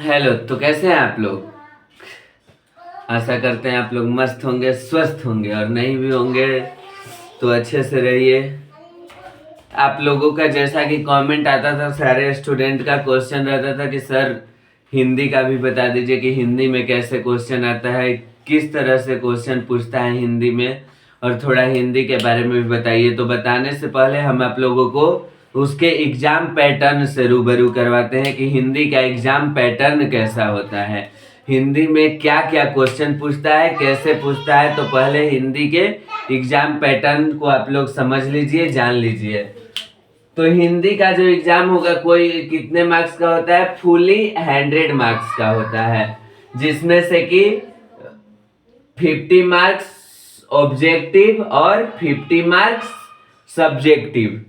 Hello, तो कैसे हैं आप लोग। आशा करते हैं आप लोग मस्त होंगे, स्वस्थ होंगे, और नहीं भी होंगे तो अच्छे से रहिए। आप लोगों का जैसा कि कमेंट आता था, सारे स्टूडेंट का क्वेश्चन रहता था कि सर हिंदी का भी बता दीजिए कि हिंदी में कैसे क्वेश्चन आता है, किस तरह से क्वेश्चन पूछता है हिंदी में, और थोड़ा हिंदी के बारे में भी बताइए। तो बताने से पहले हम आप लोगों को उसके एग्जाम पैटर्न से रूबरू करवाते हैं कि हिंदी का एग्जाम पैटर्न कैसा होता है, हिंदी में क्या क्या क्वेश्चन पूछता है, कैसे पूछता है। तो पहले हिंदी के एग्जाम पैटर्न को आप लोग समझ लीजिए, जान लीजिए। तो हिंदी का जो एग्जाम होगा, कोई कितने मार्क्स का होता है, फुली 100 मार्क्स का होता है, जिसमें से कि 50 मार्क्स ऑब्जेक्टिव और 50 मार्क्स सब्जेक्टिव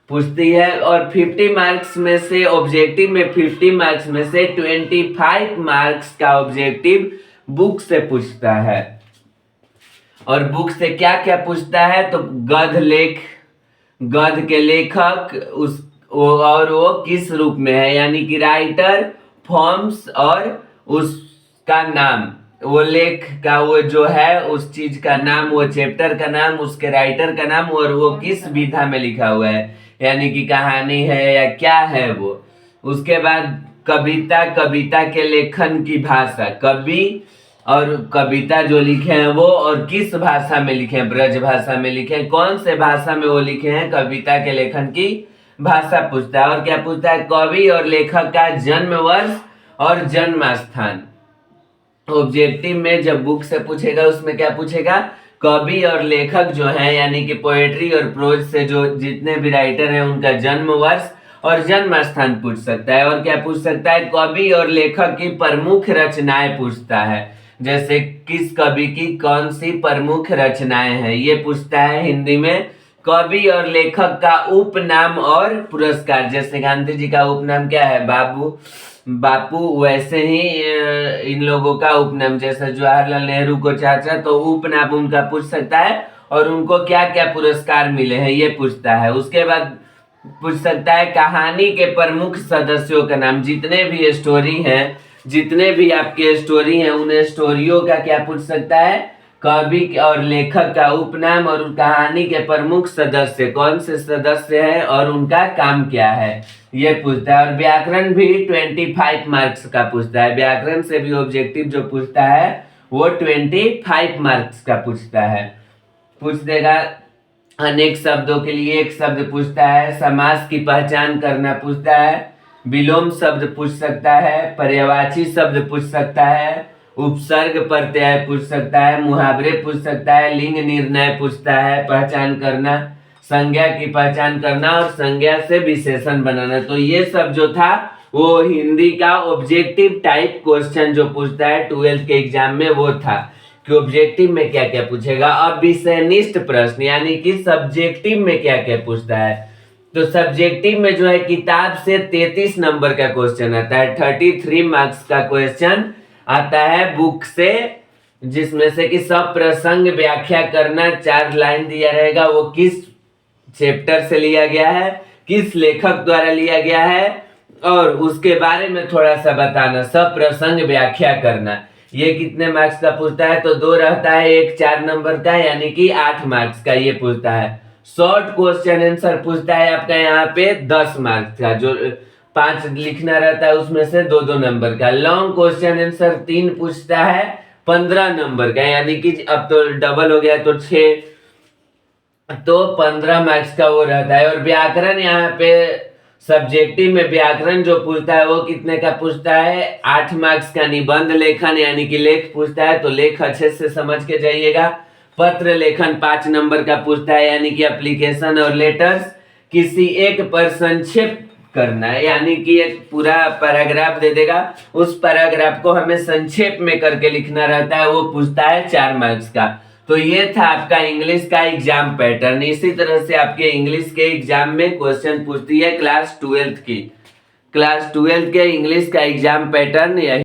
पूछती है। और 50 मार्क्स में से ऑब्जेक्टिव में 50 मार्क्स में से 25 मार्क्स का ऑब्जेक्टिव बुक से पूछता है। और बुक से क्या क्या पूछता है, तो गद्य के लेखक और वो किस रूप में है, यानी कि राइटर, फॉर्म्स और उसका नाम, वो लेख का वो जो है उस चीज का नाम, वो चैप्टर का नाम, उसके राइटर का नाम, और वो किस विधा में लिखा हुआ है, यानी कि कहानी है या क्या है वो। उसके बाद कविता के लेखन की भाषा, कवि और कविता जो लिखे हैं वो, और किस भाषा में लिखे हैं, ब्रज भाषा में लिखे हैं, कौन से भाषा में वो लिखे हैं, कविता के लेखन की भाषा पूछता है। और क्या पूछता है, कवि और लेखक का जन्म वर्ष और जन्म स्थान। ऑब्जेक्टिव में जब बुक से पूछेगा, उसमें क्या पूछेगा, कवि और लेखक जो है, यानी कि पोएट्री और प्रोज से जो जितने भी राइटर हैं उनका जन्म वर्ष और जन्म स्थान पूछ सकता है। और क्या पूछ सकता है, कवि और लेखक की प्रमुख रचनाएं पूछता है, जैसे किस कवि की कौन सी प्रमुख रचनाएं हैं, ये पूछता है हिंदी में। कवि और लेखक का उपनाम और पुरस्कार, जैसे गांधी जी का उपनाम क्या है, बापू, वैसे ही इन लोगों का उपनाम, जैसे जवाहरलाल नेहरू को चाचा, तो उपनाम उनका पूछ सकता है। और उनको क्या क्या पुरस्कार मिले हैं ये पूछता है। उसके बाद पूछ सकता है कहानी के प्रमुख सदस्यों का नाम, जितने भी स्टोरी हैं, जितने भी आपके स्टोरी हैं, उन स्टोरियों का क्या पूछ सकता है, कवि और लेखक का उपनाम और कहानी के प्रमुख सदस्य कौन से सदस्य हैं और उनका काम क्या है, ये पूछता है। और व्याकरण भी 25 मार्क्स का पूछता है, व्याकरण से भी ऑब्जेक्टिव जो पूछता है वो 25 मार्क्स का पूछता है। पूछ देगा अनेक शब्दों के लिए एक शब्द पूछता है, समास की पहचान करना पूछता है, विलोम शब्द पूछ सकता है, पर्यायवाची शब्द पूछ सकता है, उपसर्ग प्रत्यय पूछ सकता है, मुहावरे पूछ सकता है, लिंग निर्णय पूछता है, पहचान करना, संज्ञा की पहचान करना, और संज्ञा से विशेषण बनाना। तो ये सब जो था वो हिंदी का ऑब्जेक्टिव टाइप क्वेश्चन जो पूछता है 12th के एग्जाम में, वो था कि ऑब्जेक्टिव में क्या क्या पूछेगा। अब विषयनिष्ठ प्रश्न, यानी कि सब्जेक्टिव में क्या क्या पूछता है, तो सब्जेक्टिव में जो है किताब से 33 नंबर का क्वेश्चन आता है, 33 मार्क्स का क्वेश्चन आता है बुक से, जिसमें से कि सब प्रसंग व्याख्या करना, 4 लाइन दिया रहेगा, वो किस चैप्टर से लिया गया है, किस लेखक द्वारा लिया गया है, और उसके बारे में थोड़ा सा बताना, सब प्रसंग व्याख्या करना। ये कितने मार्क्स का पूछता है, तो 2 रहता है, एक 4 नंबर का, यानी कि 8 मार्क्स का ये पूछता है। शॉर्ट क्वेश्चन आंसर पूछता है आपका यहाँ पे 10 मार्क्स का, जो 5 लिखना रहता है उसमें से 2-2 नंबर का। लॉन्ग क्वेश्चन आंसर 3 पूछता है 15 नंबर का, यानी कि अब तो डबल हो गया, तो 6, तो 15 मार्क्स का वो रहता है। और व्याकरण यहाँ पे सब्जेक्टिव में व्याकरण जो पूछता है वो कितने का पूछता है, 8 मार्क्स का निबंध लेखन, यानी कि लेख पूछता है, तो लेख अच्छे से समझ के जाइएगा। पत्र लेखन 5 नंबर का पूछता है, यानी कि एप्लीकेशन और लेटर्स। किसी एक पर संक्षेप करना है, यानी कि एक पूरा पैराग्राफ दे देगा, उस पैराग्राफ को हमें संक्षेप में करके लिखना रहता है, वो पूछता है 4 मार्क्स का। तो ये था आपका इंग्लिश का एग्जाम पैटर्न। इसी तरह से आपके इंग्लिश के एग्जाम में क्वेश्चन पूछती है क्लास 12th के इंग्लिश का एग्जाम पैटर्न यही